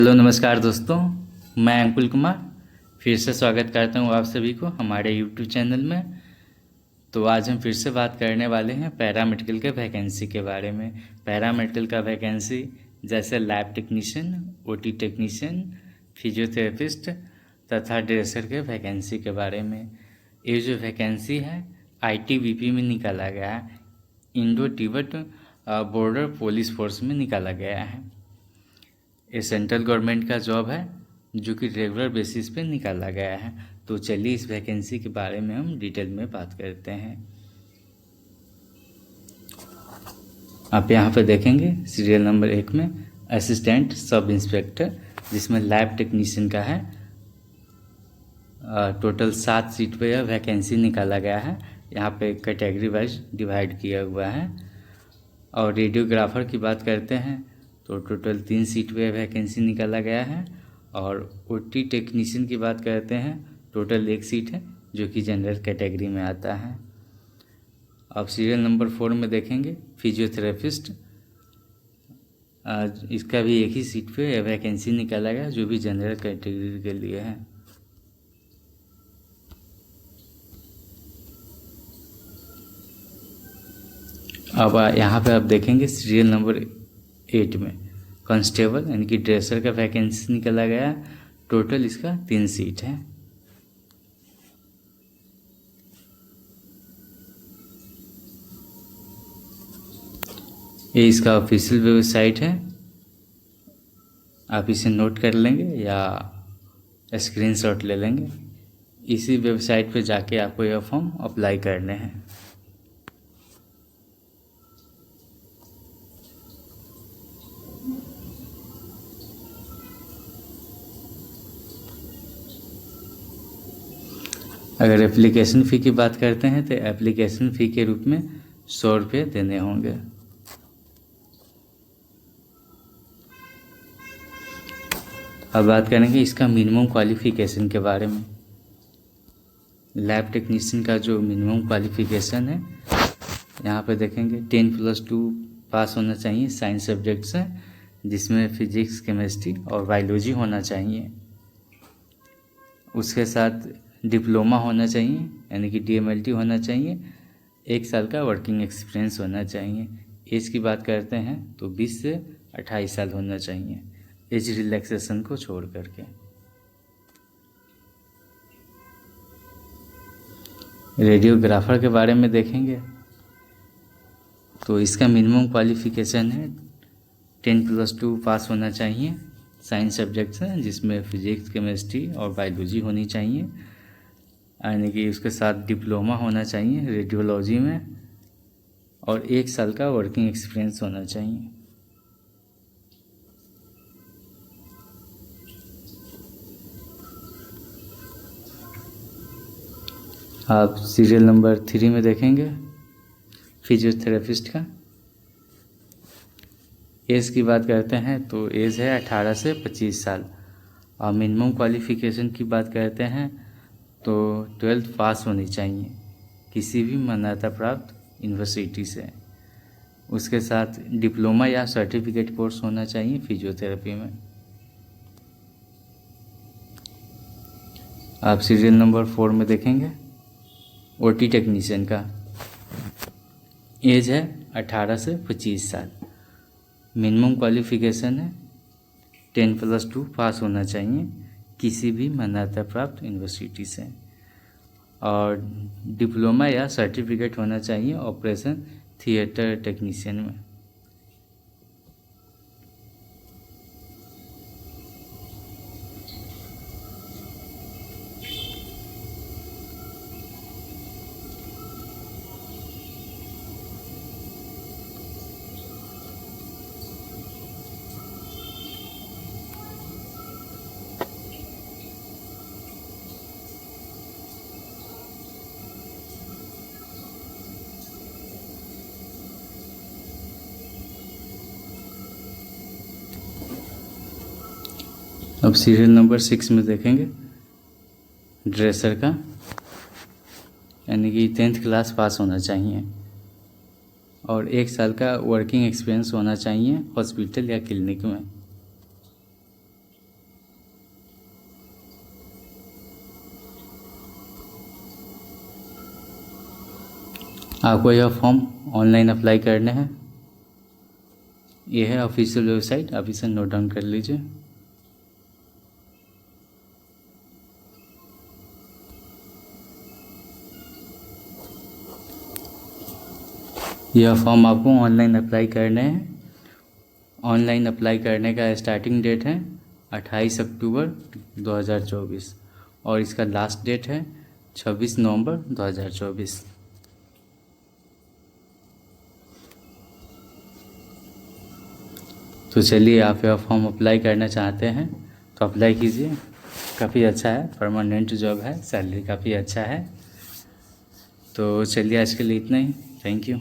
Hello नमस्कार दोस्तों, मैं अंकुल कुमार फिर से स्वागत करता हूँ आप सभी को हमारे यूट्यूब चैनल में। तो आज हम फिर से बात करने वाले हैं पैरामेडिकल के वैकेंसी के बारे में। पैरामेडिकल का वैकेंसी जैसे lab technician, OT technician, physiotherapist तथा ड्रेसर के वैकेंसी के बारे में। ये जो वैकेंसी है आईटीबीपी में निकाला गया है, Indo Tibet border police force में निकाला गया है। ये सेंट्रल गवर्नमेंट का जॉब है जो कि रेगुलर बेसिस पे निकाला गया है। तो चलिए इस वैकेंसी के बारे में हम डिटेल में बात करते हैं। आप यहाँ पे देखेंगे सीरियल नंबर 1 में असिस्टेंट सब इंस्पेक्टर, जिसमें लैब टेक्नीशियन का है। टोटल 7 सीट पे यह वैकेंसी निकाला गया है। यहाँ पे कैटेगरी वाइज डिवाइड किया हुआ है। और रेडियोग्राफर की बात करते हैं तो टोटल 3 सीट पे वैकेंसी निकाला गया है। और ओटी टेक्नीशियन की बात करते हैं टोटल 1 सीट है जो कि जनरल कैटेगरी में आता है। अब सीरियल नंबर 4 में देखेंगे फिजियोथेरेपिस्ट, इसका भी 1 ही सीट पे वैकेंसी निकाला गया जो भी जनरल कैटेगरी के लिए है। अब यहाँ पे आप देखेंगे सीरियल नंबर 8 में कांस्टेबल यानी कि ड्रेसर का वैकेंसी निकाला गया। टोटल इसका 3 सीट है। ये इसका ऑफिशियल वेबसाइट है, आप इसे नोट कर लेंगे या स्क्रीनशॉट ले लेंगे। इसी वेबसाइट पे जाके आपको यह फॉर्म अप्लाई करने हैं। अगर एप्लीकेशन फ़ी की बात करते हैं तो एप्लीकेशन फ़ी के रूप में 100 रुपये देने होंगे। अब बात करेंगे इसका मिनिमम क्वालिफ़िकेशन के बारे में। लैब टेक्नीशियन का जो मिनिमम क्वालिफ़िकेशन है यहाँ पे देखेंगे 10+2 पास होना चाहिए साइंस सब्जेक्ट से, जिसमें फिजिक्स, केमिस्ट्री और बायोलॉजी होना चाहिए। उसके साथ डिप्लोमा होना चाहिए यानी कि डीएमएलटी होना चाहिए। 1 साल का वर्किंग एक्सपीरियंस होना चाहिए। एज की बात करते हैं तो 20 से 28 साल होना चाहिए, एज रिलैक्सेशन को छोड़ करके। रेडियोग्राफर के बारे में देखेंगे तो इसका मिनिमम क्वालिफ़िकेशन है 10+2 पास होना चाहिए साइंस सब्जेक्ट्स हैं, जिसमें फिजिक्स, केमिस्ट्री और बायोलॉजी होनी चाहिए। यानी कि उसके साथ डिप्लोमा होना चाहिए रेडियोलॉजी में और 1 साल का वर्किंग एक्सपीरियंस होना चाहिए। आप सीरियल नंबर 3 में देखेंगे फिजियोथेरेपिस्ट का। एज की बात करते हैं तो एज है 18 से 25 साल। और मिनिमम क्वालिफ़िकेशन की बात करते हैं तो 12th पास होनी चाहिए किसी भी मान्यता प्राप्त यूनिवर्सिटी से। उसके साथ डिप्लोमा या सर्टिफिकेट कोर्स होना चाहिए फिजियोथेरेपी में। आप सीरियल नंबर 4 में देखेंगे ओटी टेक्नीशियन का। एज है 18 से 25 साल। मिनिमम क्वालिफ़िकेशन है 10+2 पास होना चाहिए किसी भी मान्यता प्राप्त यूनिवर्सिटी से। और डिप्लोमा या सर्टिफिकेट होना चाहिए ऑपरेशन थिएटर टेक्नीशियन में। अब सीरियल नंबर 6 में देखेंगे ड्रेसर का, यानी कि 10th क्लास पास होना चाहिए और 1 साल का वर्किंग एक्सपीरियंस होना चाहिए हॉस्पिटल या क्लिनिक में। आपको यह फॉर्म ऑनलाइन अप्लाई करने हैं। ये है ऑफिशियल वेबसाइट, आप इसे नोट डाउन कर लीजिए। यह फॉर्म आपको ऑनलाइन अप्लाई करने हैं। ऑनलाइन अप्लाई करने का स्टार्टिंग डेट है 28 अक्टूबर 2024 और इसका लास्ट डेट है 26 नवंबर 2024। तो चलिए, आप यह फॉर्म अप्लाई करना चाहते हैं तो अप्लाई कीजिए। काफ़ी अच्छा है, परमानेंट जॉब है, सैलरी काफ़ी अच्छा है। तो चलिए, आज के लिए इतना ही। Thank you.